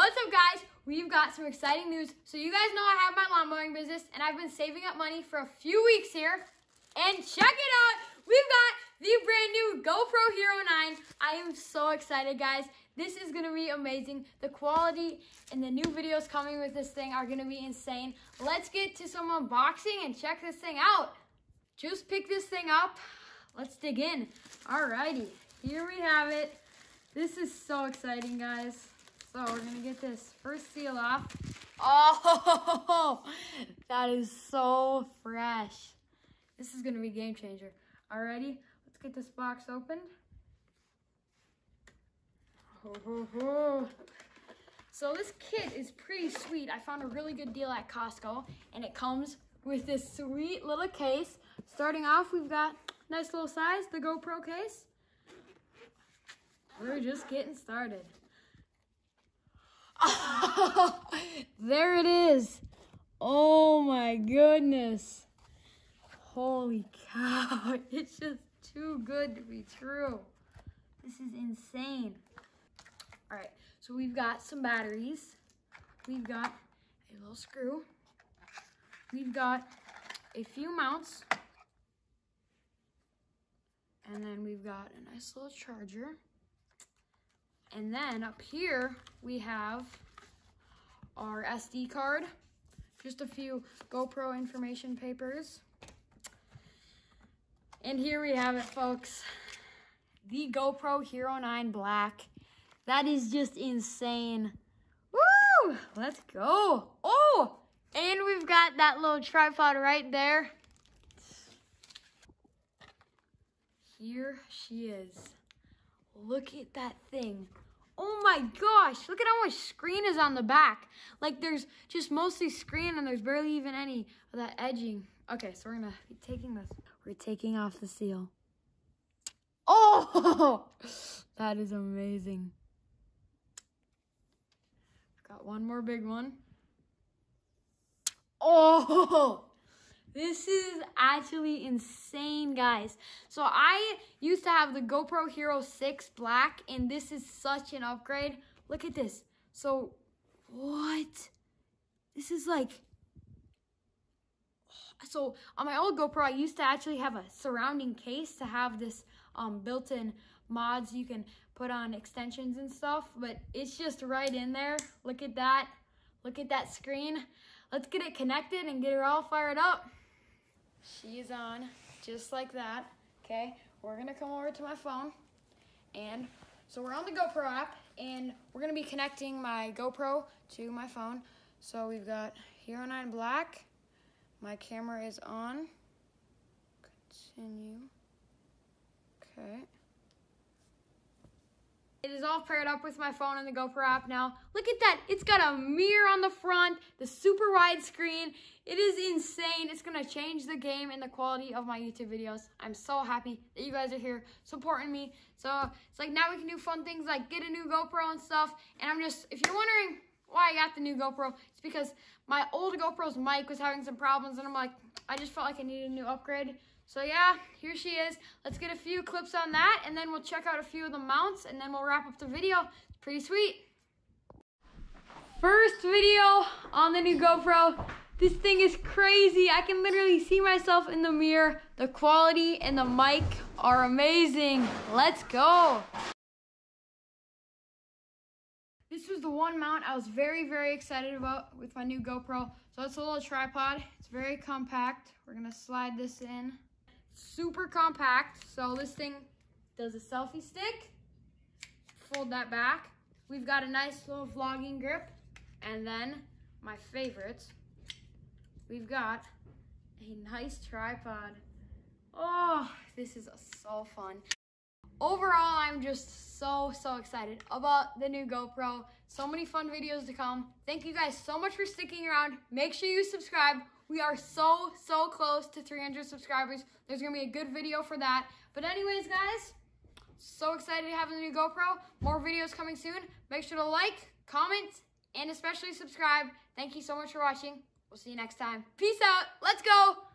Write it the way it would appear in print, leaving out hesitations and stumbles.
What's up, guys? We've got some exciting news. So you guys know I have my lawn mowing business, and I've been saving up money for a few weeks here. And check it out, we've got the brand new GoPro Hero 9. I am so excited, guys. This is gonna be amazing. The quality and the new videos coming with this thing are gonna be insane. Let's get to some unboxing and check this thing out. Just pick this thing up. Let's dig in. Alrighty, here we have it. This is so exciting, guys. So we're gonna get this first seal off. Oh, that is so fresh. This is gonna be a game changer. Alrighty, let's get this box opened. So this kit is pretty sweet. I found a really good deal at Costco, and it comes with this sweet little case. Starting off, we've got nice little size, the GoPro case. We're just getting started. Oh, there it is. Oh my goodness. Holy cow. It's just too good to be true. This is insane. All right, so we've got some batteries. We've got a little screw. We've got a few mounts. And then we've got a nice little charger. And then up here, we have our SD card, just a few GoPro information papers. And here we have it, folks, the GoPro Hero 9 Black. That is just insane. Woo! Let's go. Oh, and we've got that little tripod right there. Here she is. Look at that thing. Oh my gosh, look at how much screen is on the back. Like there's just mostly screen and there's barely even any of that edging. Okay, so we're gonna be taking this. We're taking off the seal. Oh, that is amazing. Got one more big one. Oh, this is actually insane, guys. So I used to have the GoPro Hero 6 Black, and this is such an upgrade. Look at this. So, what? This is like... So, on my old GoPro, I used to actually have a surrounding case to have this built-in mods you can put on extensions and stuff, but it's just right in there. Look at that. Look at that screen. Let's get it connected and get her all fired up. She is on, just like that. Okay, we're gonna come over to my phone, and so we're on the GoPro app, and we're gonna be connecting my GoPro to my phone. So we've got Hero 9 Black. My camera is on. Continue. Okay. It is all paired up with my phone and the GoPro app now. Look at that. It's got a mirror on the front, the super wide screen. It is insane. It's going to change the game and the quality of my YouTube videos. I'm so happy that you guys are here supporting me. So it's like now we can do fun things like get a new GoPro and stuff. And I'm just, if you're wondering why I got the new GoPro, it's because my old GoPro's mic was having some problems. And I'm like, I just felt like I needed a new upgrade. So yeah, here she is. Let's get a few clips on that, and then we'll check out a few of the mounts, and then we'll wrap up the video. It's pretty sweet. First video on the new GoPro. This thing is crazy. I can literally see myself in the mirror. The quality and the mic are amazing. Let's go. This was the one mount I was very, very excited about with my new GoPro. So it's a little tripod. It's very compact. We're gonna slide this in. Super compact. So this thing does a selfie stick. Fold that back. We've got a nice little vlogging grip. And then my favorites, we've got a nice tripod. Oh, this is so fun. Overall, I'm just so excited about the new GoPro. So many fun videos to come. Thank you guys so much for sticking around. Make sure you subscribe. We are so close to 300 subscribers. There's gonna be a good video for that. But anyways, guys, so excited to have the new GoPro. More videos coming soon. Make sure to like, comment, and especially subscribe. Thank you so much for watching. We'll see you next time. Peace out. Let's go.